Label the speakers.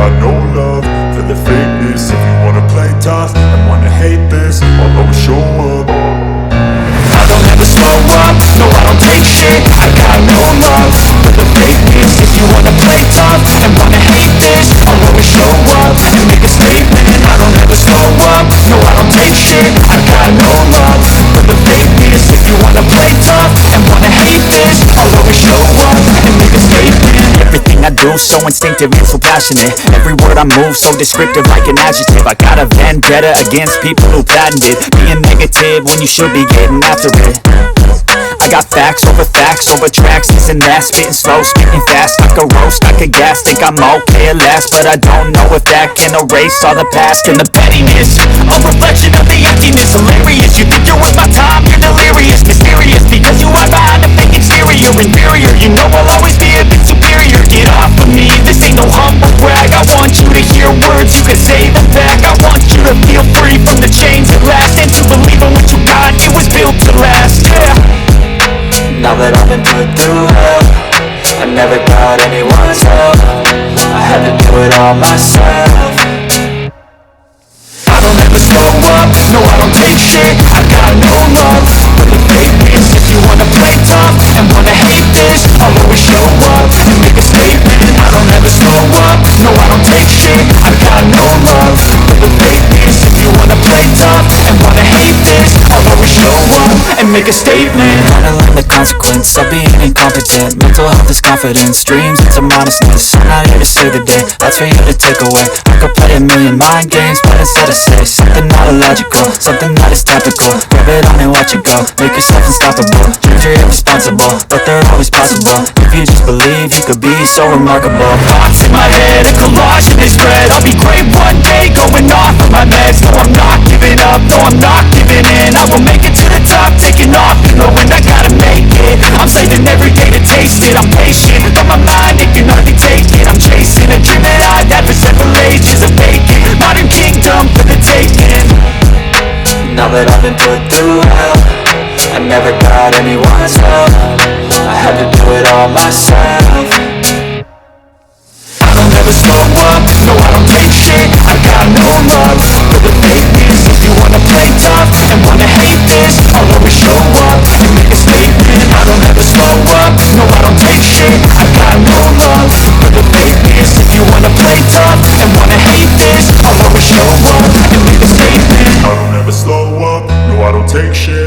Speaker 1: got no love for the fakeness. If you wanna play tough and wanna hate this, I'll always show up. I don't ever slow up, no I don't take shit. I got no love for the fakeness. If you wanna play tough and wanna hate this, I'll always show up and make a statement. I don't ever slow up, no I don't take shit. I got no love for the fakeness. If you wanna play tough and wanna hate this, I'll always show up and make a statement. Everything I do so instinctive and so passionate. Every word I move so descriptive like an adjective. I got a vendetta against people who patented being negative when you should be getting after it. I got facts over tracks, this and that. Spitting slow, speaking fast, I could roast, I could gas. Think I'm okay at last, but I don't know if that can erase all the past and the pettiness. A reflection of the emptiness, hilarious. You think you're worth my time, you're delirious. Mysterious, because you are behind a fake exterior. Inferior, you know I'll always be a bit superior. Get off of me, this ain't no humble brag. I want you to hear words, you can say them back. I want you to feel free from the chains at last, and to believe in what you got, it was built to last, yeah. Now that I've been put through hell, I never got anyone's help. I had to do it all myself. I don't ever slow up, no I don't take shit. I got no love for the fakeness. If you wanna play tough and wanna hate this, I'll always show up and make a statement. I don't ever slow up, no I don't take shit. I got no love for the fakeness. If you wanna play tough and wanna hate this, I'll always show up and make a statement. Gotta learn the consequence of being incompetent. Mental health is confidence, dreams into modestness. I'm not here to save the day, that's for you to take away. I could play a million mind games, but instead I say something not illogical, something that is topical. Grab it on and watch it go, make yourself unstoppable. Dreams are irresponsible, but they're always possible. If you just believe, you could be so remarkable. Thoughts in my head, a collage in this thread. I'll be great one day, going off of my meds. No, I'm not giving up, no, I'm not giving in. I will make it to the top, taking off in the wind. I gotta make it, I'm saving every day to taste it. I'm patient, but my mind, it can hardly take it. I'm chasing a dream that I've had for several ages. A vacant, modern kingdom for the taking. Now that I've been put through hell, I never got anyone's help. I had to do it all myself. I don't ever slow up, no I don't take shit. I got no love for the fakeness. If you wanna play tough and wanna hate this, I'll always show up and make a statement. I don't ever slow up, no I don't take shit. I got no love for the fakeness. If you wanna play tough and wanna hate this, I'll always show up and make a statement. I don't ever slow up, no I don't take shit.